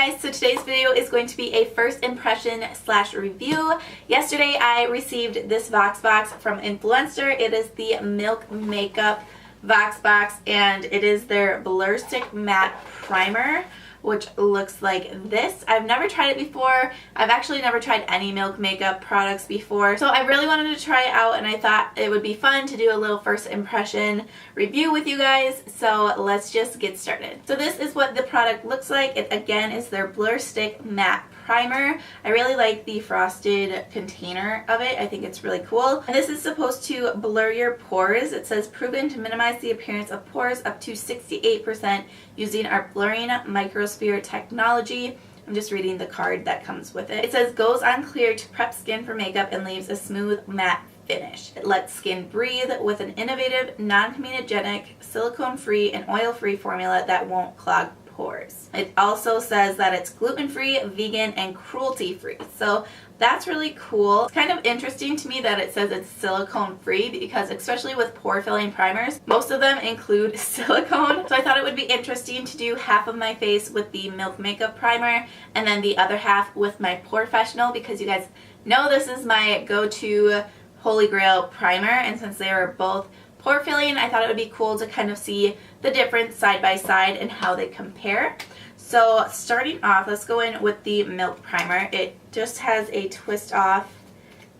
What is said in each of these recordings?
guys, so today's video is going to be a first impression slash review. Yesterday I received this Voxbox from Influencer. It is the Milk Makeup Voxbox and it is their Blur Stick Matte Primer, which looks like this. I've never tried it before. I've actually never tried any Milk makeup products before, so I really wanted to try it out and I thought it would be fun to do a little first impression review with you guys. So let's just get started. So this is what the product looks like. It again is their Blur Stick Matte Primer. I really like the frosted container of it. I think it's really cool. And this is supposed to blur your pores. It says proven to minimize the appearance of pores up to 68% using our blurring microsphere technology. I'm just reading the card that comes with it. It says goes on clear to prep skin for makeup and leaves a smooth matte finish. It lets skin breathe with an innovative, non-comedogenic, silicone-free and oil-free formula that won't clog pores. It also says that it's gluten-free, vegan, and cruelty-free. So that's really cool. It's kind of interesting to me that it says it's silicone-free because especially with pore-filling primers, most of them include silicone. So I thought it would be interesting to do half of my face with the Milk Makeup Primer and then the other half with my POREfessional, because you guys know this is my go-to Holy Grail primer, and since they are both pore filling, I thought it would be cool to kind of see the difference side by side and how they compare. So starting off, let's go in with the Milk Primer. It just has a twist off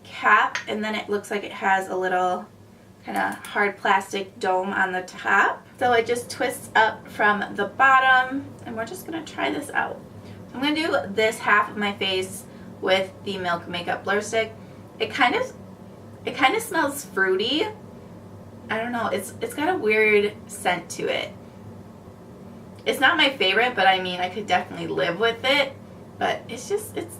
cap and then it looks like it has a little kind of hard plastic dome on the top. So it just twists up from the bottom and we're just going to try this out. I'm going to do this half of my face with the Milk Makeup Blur Stick. It kind of smells fruity. I don't know, it's got a weird scent to it. It's not my favorite, but I mean I could definitely live with it, but it's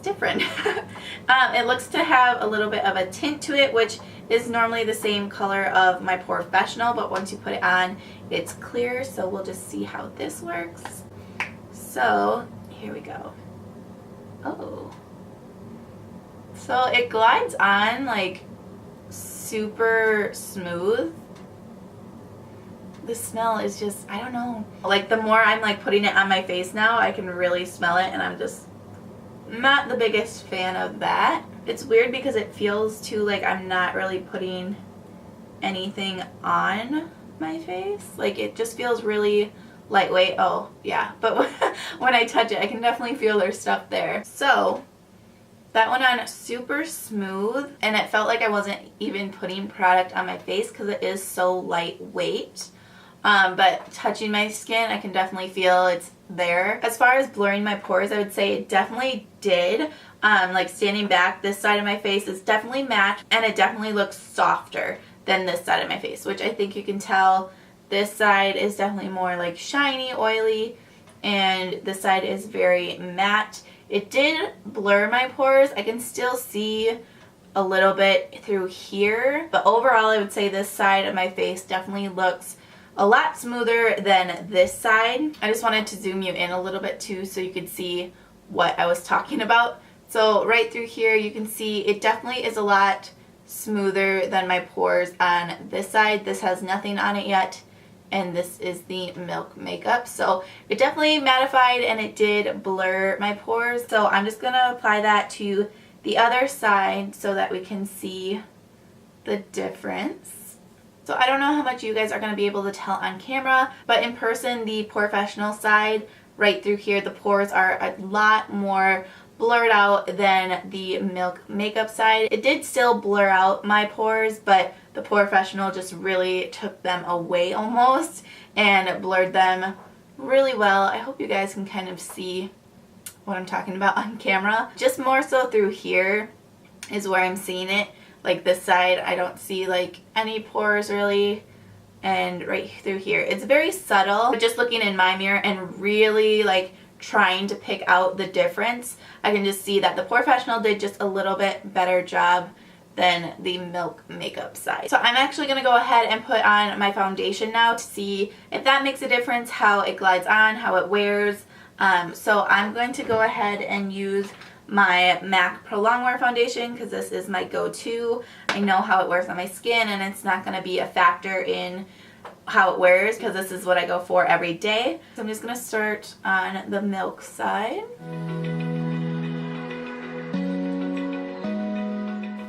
different. It looks to have a little bit of a tint to it, which is normally the same color of my POREfessional, but once you put it on it's clear. So we'll just see how this works. So here we go. Oh, so it glides on like super smooth. The smell is just, I don't know, like the more I'm like putting it on my face now, I can really smell it, and I'm just not the biggest fan of that. It's weird because it feels too like I'm not really putting anything on my face. Like it just feels really lightweight. Oh yeah, but when I touch it I can definitely feel there's stuff there. So that went on super smooth and it felt like I wasn't even putting product on my face because it is so lightweight. But touching my skin, I can definitely feel it's there. As far as blurring my pores, I would say it definitely did. Like standing back, this side of my face is definitely matte and it definitely looks softer than this side of my face, which I think you can tell this side is definitely more like shiny, oily, and this side is very matte. It did blur my pores. I can still see a little bit through here, but overall I would say this side of my face definitely looks a lot smoother than this side. I just wanted to zoom you in a little bit too so you could see what I was talking about. So right through here you can see it definitely is a lot smoother than my pores on this side. This has nothing on it yet, and this is the Milk Makeup. So it definitely mattified and it did blur my pores. So I'm just going to apply that to the other side so that we can see the difference. So I don't know how much you guys are going to be able to tell on camera, but in person the POREfessional side right through here, the pores are a lot more blurred out than the Milk Makeup side. It did still blur out my pores, but the POREfessional just really took them away almost and blurred them really well. I hope you guys can kind of see what I'm talking about on camera. Just more so through here is where I'm seeing it. Like this side I don't see like any pores really, and right through here it's very subtle. But just looking in my mirror and really like trying to pick out the difference, I can just see that the POREfessional did just a little bit better job than the Milk Makeup side. So I'm actually going to go ahead and put on my foundation now to see if that makes a difference, how it glides on, how it wears. So I'm going to go ahead and use my MAC Pro Longwear foundation because this is my go-to. I know how it wears on my skin and it's not going to be a factor in how it wears because this is what I go for every day. So I'm just going to start on the milk side.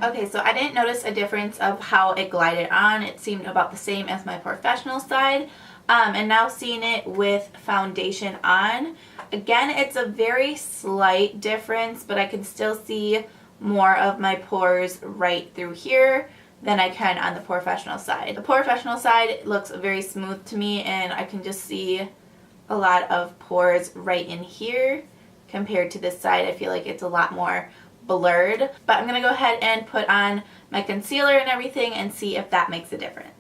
Okay, so I didn't notice a difference of how it glided on. It seemed about the same as my professional side. And now seeing it with foundation on, again, it's a very slight difference, but I can still see more of my pores right through here than I can on the professional side. The professional side looks very smooth to me, and I can just see a lot of pores right in here compared to this side. I feel like it's a lot more blurred. But I'm going to go ahead and put on my concealer and everything and see if that makes a difference.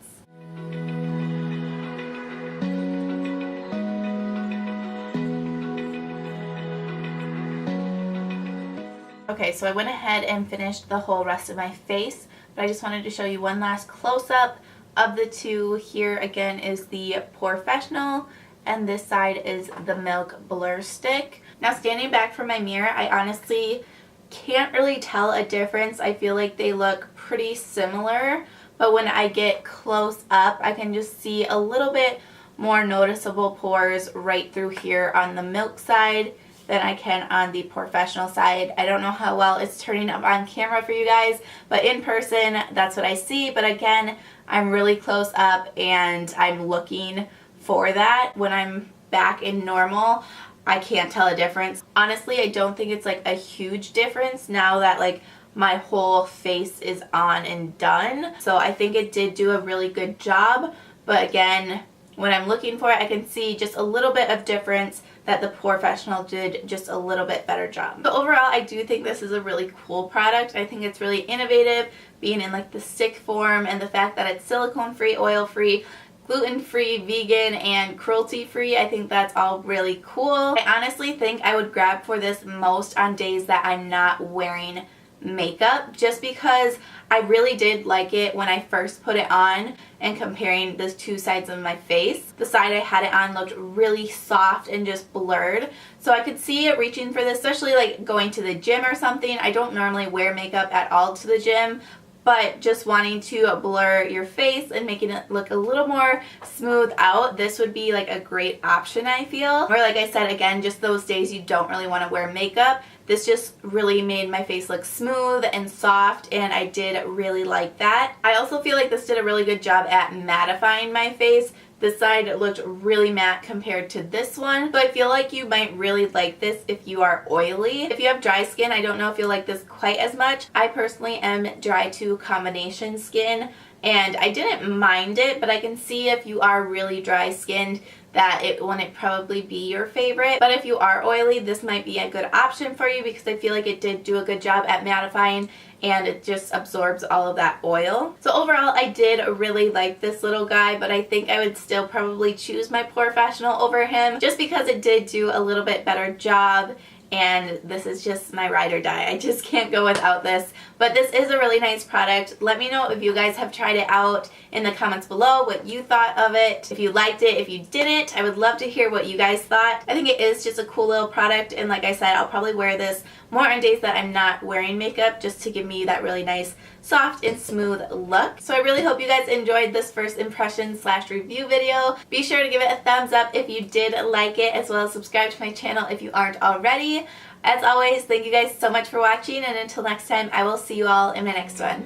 Okay, so I went ahead and finished the whole rest of my face, but I just wanted to show you one last close-up of the two. Here again is the Professional, and this side is the Milk Blur Stick. Now standing back from my mirror, I honestly can't really tell a difference. I feel like they look pretty similar, but when I get close up, I can just see a little bit more noticeable pores right through here on the Milk side than I can on the Professional side. I don't know how well it's turning up on camera for you guys, but in person, that's what I see. But again, I'm really close up and I'm looking for that. When I'm back in normal, I can't tell a difference. Honestly, I don't think it's like a huge difference now that like my whole face is on and done. So I think it did do a really good job. But again, when I'm looking for it, I can see just a little bit of difference that the Professional did just a little bit better job. But overall, I do think this is a really cool product. I think it's really innovative, being in like the stick form, and the fact that it's silicone-free, oil-free, gluten-free, vegan, and cruelty-free. I think that's all really cool. I honestly think I would grab for this most on days that I'm not wearing makeup, just because I really did like it when I first put it on. And comparing the two sides of my face, the side I had it on looked really soft and just blurred, so I could see it reaching for this, especially like going to the gym or something. I don't normally wear makeup at all to the gym, but just wanting to blur your face and making it look a little more smooth out, this would be like a great option, I feel. Or like I said, again, just those days you don't really want to wear makeup. This just really made my face look smooth and soft, and I did really like that. I also feel like this did a really good job at mattifying my face. This side looked really matte compared to this one, so I feel like you might really like this if you are oily. If you have dry skin, I don't know if you'll like this quite as much. I personally am dry to combination skin, and I didn't mind it, but I can see if you are really dry skinned that it wouldn't probably be your favorite. But if you are oily, this might be a good option for you, because I feel like it did do a good job at mattifying and it just absorbs all of that oil. So overall, I did really like this little guy, but I think I would still probably choose my Professional over him, just because it did do a little bit better job. And this is just my ride or die. I just can't go without this. But this is a really nice product. Let me know if you guys have tried it out in the comments below, what you thought of it. If you liked it, if you didn't, I would love to hear what you guys thought. I think it is just a cool little product, and like I said, I'll probably wear this more on days that I'm not wearing makeup, just to give me that really nice soft and smooth look. So I really hope you guys enjoyed this first impression / review video. Be sure to give it a thumbs up if you did like it, as well as subscribe to my channel if you aren't already. As always, thank you guys so much for watching, and until next time, I will see you all in my next one.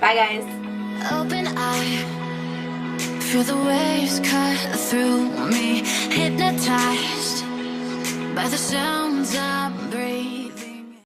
Bye guys. Open eye, feel the waves cut through me, hypnotized by the sounds of